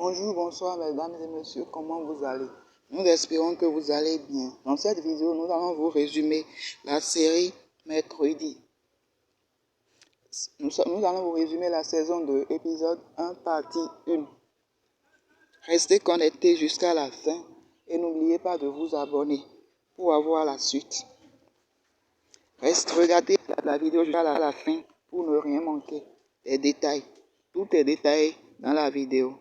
Bonjour, bonsoir mesdames et messieurs, comment vous allez? Nous espérons que vous allez bien. Dans cette vidéo, nous allons vous résumer la série Mercredi. Nous allons vous résumer la saison 2, épisode 1, partie 1. Restez connectés jusqu'à la fin et n'oubliez pas de vous abonner pour avoir la suite. Regardez la vidéo jusqu'à la fin pour ne rien manquer des détails. Tout est détaillé dans la vidéo.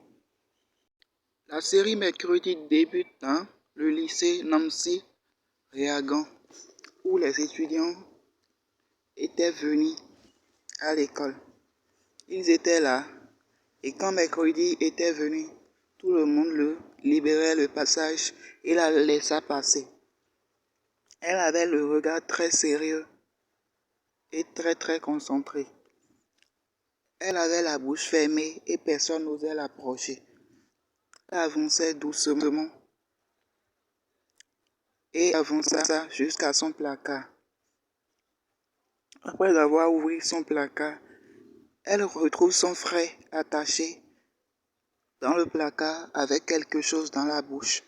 La série Mercredi débute dans le lycée Nancy Reagan, où les étudiants étaient venus à l'école. Ils étaient là, et quand Mercredi était venu, tout le monde le libérait le passage et la laissa passer. Elle avait le regard très sérieux et très concentré. Elle avait la bouche fermée et personne n'osait l'approcher. Elle avançait doucement et avança jusqu'à son placard. Après avoir ouvert son placard, elle retrouve son frère attaché dans le placard avec quelque chose dans la bouche.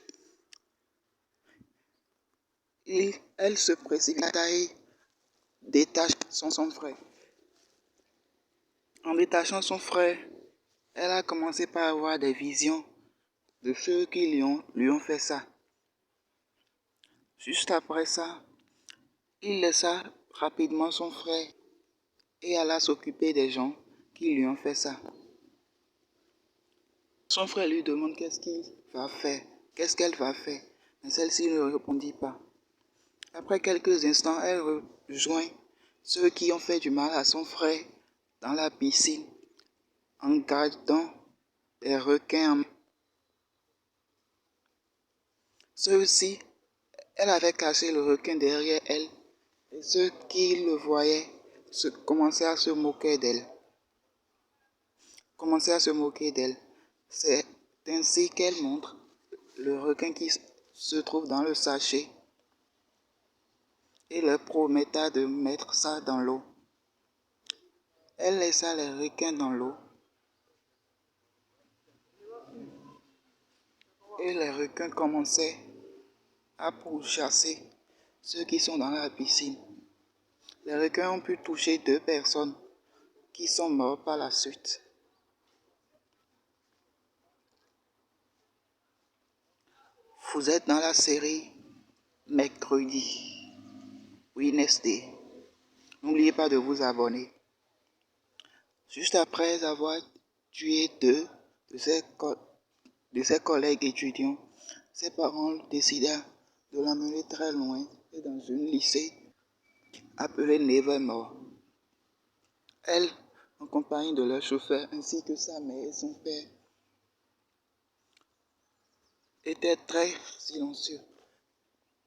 Elle se précipita et détache son frère. En détachant son frère, elle a commencé par avoir des visions de ceux qui lui ont fait ça. Juste après ça, il laissa rapidement son frère et alla s'occuper des gens qui lui ont fait ça. Son frère lui demande qu'est-ce qu'il va faire, qu'est-ce qu'elle va faire, mais celle-ci ne répondit pas. Après quelques instants, elle rejoint ceux qui ont fait du mal à son frère dans la piscine en gardant des requins. Ceux-ci, elle avait caché le requin derrière elle et ceux qui le voyaient commençaient à se moquer d'elle. C'est ainsi qu'elle montre le requin qui se trouve dans le sachet et leur prometta de mettre ça dans l'eau. Elle laissa les requins dans l'eau et les requins commençaient à pourchasser ceux qui sont dans la piscine. Les requins ont pu toucher 2 personnes qui sont mortes par la suite. Vous êtes dans la série Mercredi, Wednesday. N'oubliez pas de vous abonner. Juste après avoir tué 2 de ses collègues étudiants, ses parents décidèrent de l'amener très loin et dans un lycée appelé Nevermore. Elle, en compagnie de leur chauffeur ainsi que sa mère et son père, était très silencieux.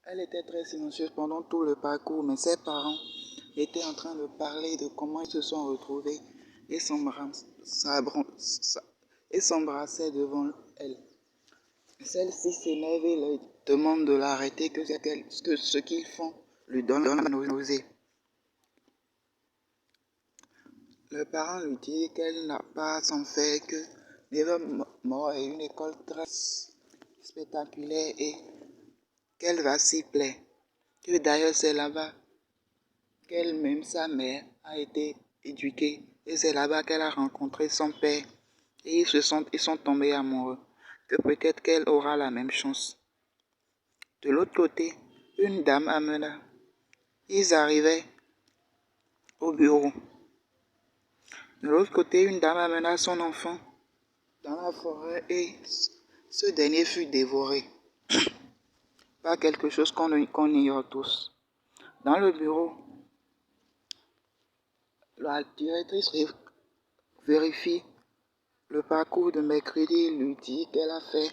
Elle était très silencieuse pendant tout le parcours, mais ses parents étaient en train de parler de comment ils se sont retrouvés et s'embrassaient devant elle. Celle-ci s'énerve et leur demande de l'arrêter, que ce qu'ils font lui donne la nausée. Le parent lui dit qu'elle n'a pas à s'en faire, que Nevermore est une école très spectaculaire et qu'elle va s'y plaire. Que d'ailleurs c'est là-bas qu'elle-même, sa mère, a été éduquée et c'est là-bas qu'elle a rencontré son père et ils sont tombés amoureux. Que peut-être qu'elle aura la même chance. De l'autre côté, une dame amena. Ils arrivaient au bureau. De l'autre côté, une dame amena son enfant dans la forêt et ce dernier fut dévoré par quelque chose qu'on ignore tous. Dans le bureau, la directrice vérifie le parcours de Mercredi et lui dit qu'elle a fait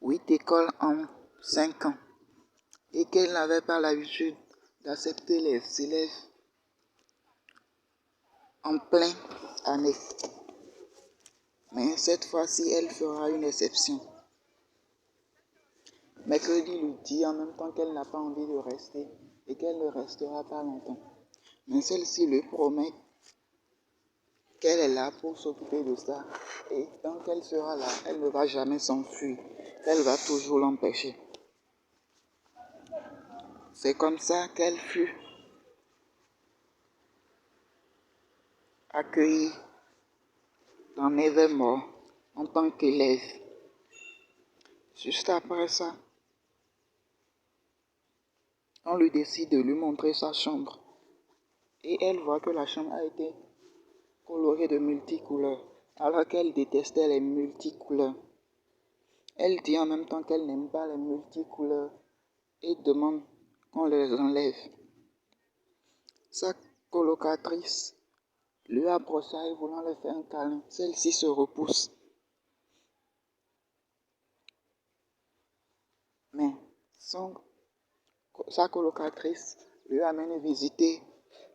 8 écoles en 5 ans et qu'elle n'avait pas l'habitude d'accepter les élèves en pleine année. Mais cette fois-ci, elle fera une exception. Mercredi lui dit en même temps qu'elle n'a pas envie de rester et qu'elle ne restera pas longtemps. Mais celle-ci lui promet qu'elle est là pour s'occuper de ça. Et tant qu'elle sera là, elle ne va jamais s'enfuir. Elle va toujours l'empêcher. C'est comme ça qu'elle fut accueillie dans Nevermore en tant qu'élève. Juste après ça, on lui décide de lui montrer sa chambre. Et elle voit que la chambre a été colorée de multicouleurs, alors qu'elle détestait les multicouleurs. Elle dit en même temps qu'elle n'aime pas les multicouleurs et demande qu'on les enlève. Sa colocatrice lui approcha et voulant lui faire un câlin. Celle-ci se repousse. Mais sa colocatrice lui amène visiter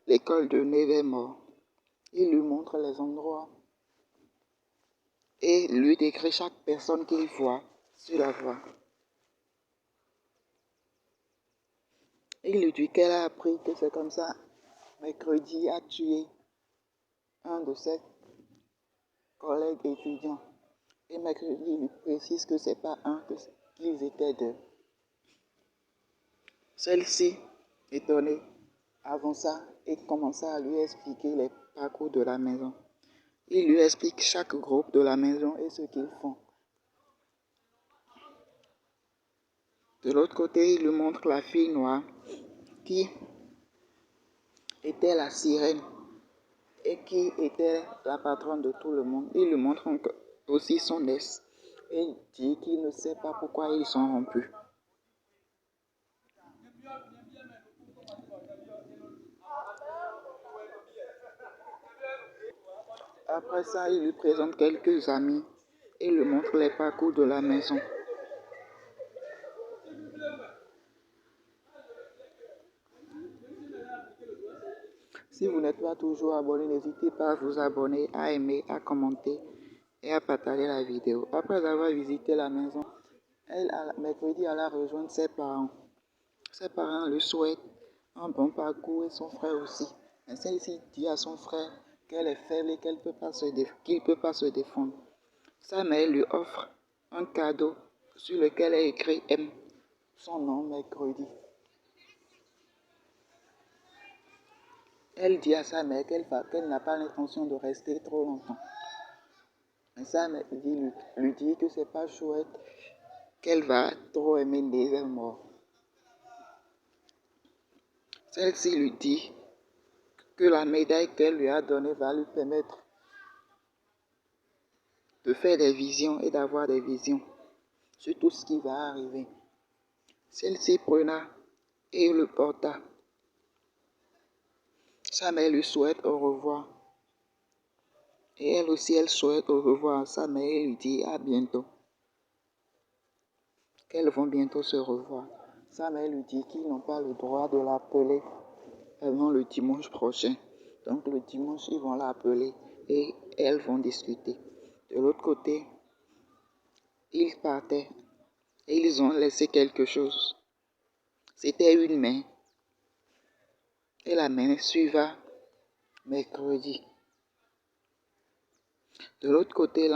l'école de Nevermore. Il lui montre les endroits et lui décrit chaque personne qu'il voit sur la voie. Il lui dit qu'elle a appris que c'est comme ça. Mercredi a tué un de ses collègues étudiants. Et mercredi lui précise que c'est pas un, qu'ils étaient deux. Celle-ci, étonnée, avança et commença à lui expliquer les parcours de la maison. Il lui explique chaque groupe de la maison et ce qu'ils font. De l'autre côté, il lui montre la fille noire qui était la sirène et qui était la patronne de tout le monde. Il lui montre aussi son ex et dit qu'il ne sait pas pourquoi ils sont rompus. Après ça, il lui présente quelques amis et lui montre les parcours de la maison. Si vous n'êtes pas toujours abonné, n'hésitez pas à vous abonner, à aimer, à commenter et à partager la vidéo. Après avoir visité la maison, mercredi, elle a rejoint ses parents. Ses parents lui souhaitent un bon parcours et son frère aussi. Mais celle-ci dit à son frère qu'elle est faible et qu'il ne peut pas se défendre. Sa mère lui offre un cadeau sur lequel est écrit M, son nom mercredi. Elle dit à sa mère qu'elle n'a pas l'intention de rester trop longtemps. Mais sa mère lui dit que c'est pas chouette, qu'elle va trop aimer Nevermore. Celle-ci lui dit que la médaille qu'elle lui a donnée va lui permettre de faire des visions et d'avoir des visions sur tout ce qui va arriver. Celle-ci prena et le porta. Sa mère lui souhaite au revoir. Et elle aussi, elle souhaite au revoir à sa mère et lui dit à bientôt. Qu'elles vont bientôt se revoir. Sa mère lui dit qu'ils n'ont pas le droit de l'appeler avant le dimanche prochain. Donc le dimanche, ils vont l'appeler et elles vont discuter. De l'autre côté, ils partaient et ils ont laissé quelque chose. C'était une main. Et la main suiva mercredi. De l'autre côté,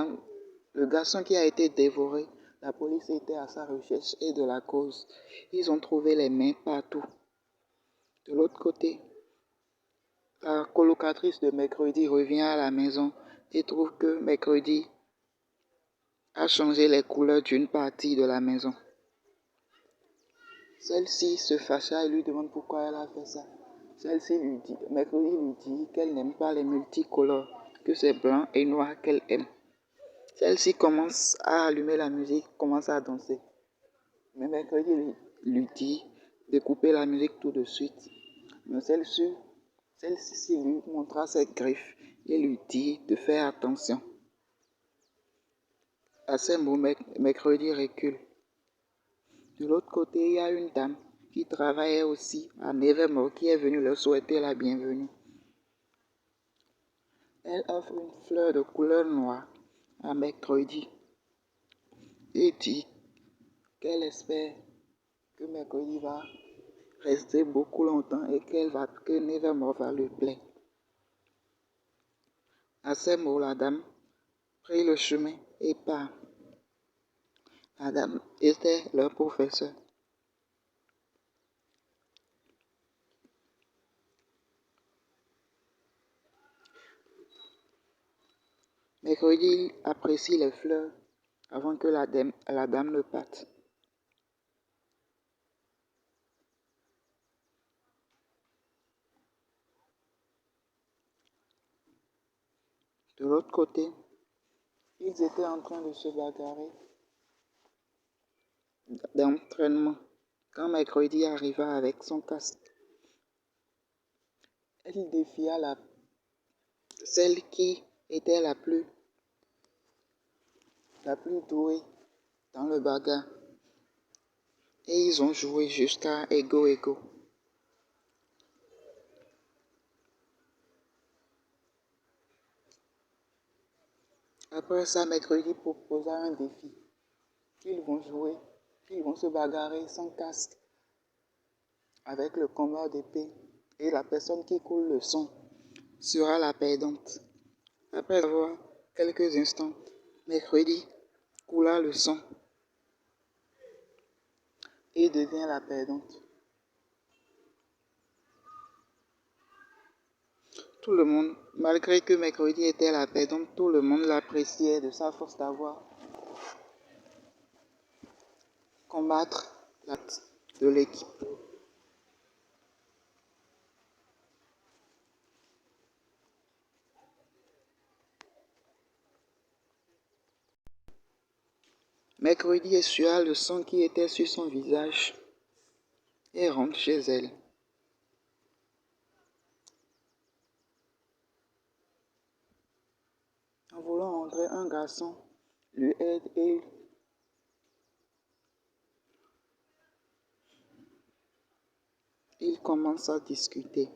le garçon qui a été dévoré, la police était à sa recherche et de la cause. Ils ont trouvé les mains partout. De l'autre côté, la colocatrice de mercredi revient à la maison et trouve que mercredi a changé les couleurs d'une partie de la maison. Celle-ci se fâcha et lui demande pourquoi elle a fait ça. Celle-ci mercredi lui dit qu'elle n'aime pas les multicolores, que c'est blanc et noir qu'elle aime. Celle-ci commence à allumer la musique, commence à danser. Mais mercredi lui dit de couper la musique tout de suite. Mais celle-ci lui montra ses griffes et lui dit de faire attention. À ces mots, mercredi recule. De l'autre côté, il y a une dame qui travaillait aussi à Nevermore qui est venue leur souhaiter la bienvenue. Elle offre une fleur de couleur noire à mercredi et dit qu'elle espère que mercredi va rester beaucoup longtemps et que Nevermore va lui plaire. À ces mots, la dame prit le chemin et part. La dame était leur professeur. Mercredi apprécie les fleurs avant que la dame ne parte. De l'autre côté, ils étaient en train de se bagarrer d'entraînement quand Mercredi arriva avec son casque. Elle défia celle qui était la plus douée dans le bagarre et ils ont joué jusqu'à égaux. Après ça, Mercredi proposa un défi. Ils vont jouer, ils vont se bagarrer sans casque avec le combat d'épée et la personne qui coule le sang sera la perdante. Après avoir quelques instants, Mercredi coula le sang et devient la perdante. Tout le monde, malgré que Mercredi était la perdante, tout le monde l'appréciait de sa force d'avoir combattre la de l'équipe. Mercredi essuia le sang qui était sur son visage et rentre chez elle. En voulant rentrer, un garçon lui aide et ils commencent à discuter.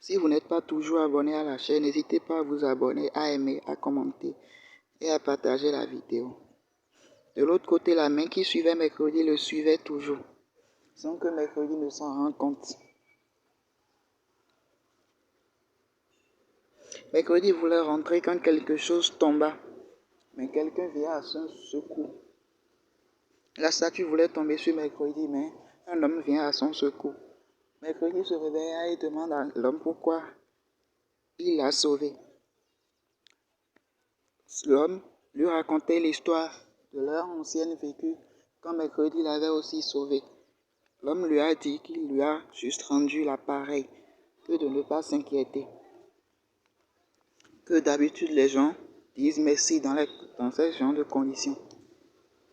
Si vous n'êtes pas toujours abonné à la chaîne, n'hésitez pas à vous abonner, à aimer, à commenter et à partager la vidéo. De l'autre côté, la main qui suivait Mercredi le suivait toujours, sans que Mercredi ne s'en rende compte. Mercredi voulait rentrer quand quelque chose tomba, mais quelqu'un vient à son secours. La statue voulait tomber sur Mercredi, mais un homme vient à son secours. Mercredi se réveilla et demande à l'homme pourquoi il l'a sauvé. L'homme lui racontait l'histoire de leur ancienne vécu quand Mercredi l'avait aussi sauvé. L'homme lui a dit qu'il lui a juste rendu l'appareil, que de ne pas s'inquiéter. Que d'habitude les gens disent merci dans ce genre de conditions.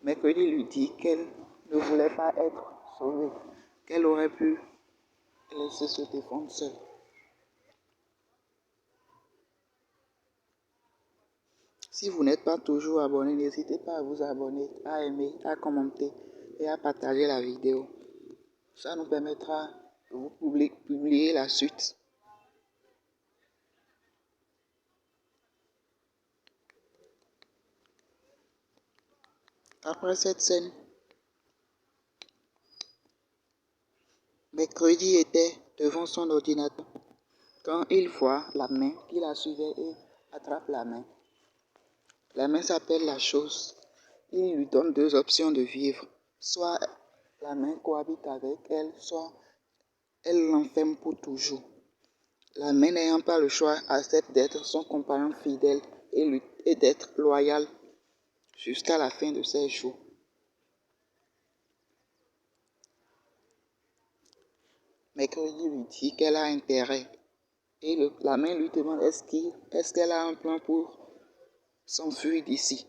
Mercredi lui dit qu'elle ne voulait pas être sauvée, qu'elle aurait pu laisser se défendre seule. Si vous n'êtes pas toujours abonné, n'hésitez pas à vous abonner, à aimer, à commenter et à partager la vidéo. Ça nous permettra de vous publier la suite. Après cette scène, Mercredi était devant son ordinateur quand il voit la main qui la suivait et attrape la main. La main s'appelle la chose. Il lui donne deux options de vivre. Soit la main cohabite avec elle, soit elle l'enferme pour toujours. La main n'ayant pas le choix accepte d'être son compagnon fidèle et d'être loyale jusqu'à la fin de ses jours. Mercredi lui dit qu'elle a intérêt et la main lui demande est-ce qu'elle a un plan pour s'enfuir d'ici.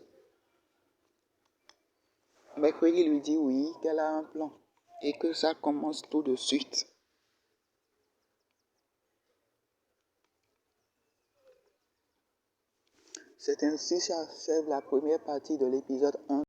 Mercredi lui dit oui, qu'elle a un plan et que ça commence tout de suite. C'est ainsi qu'achève la première partie de l'épisode 1.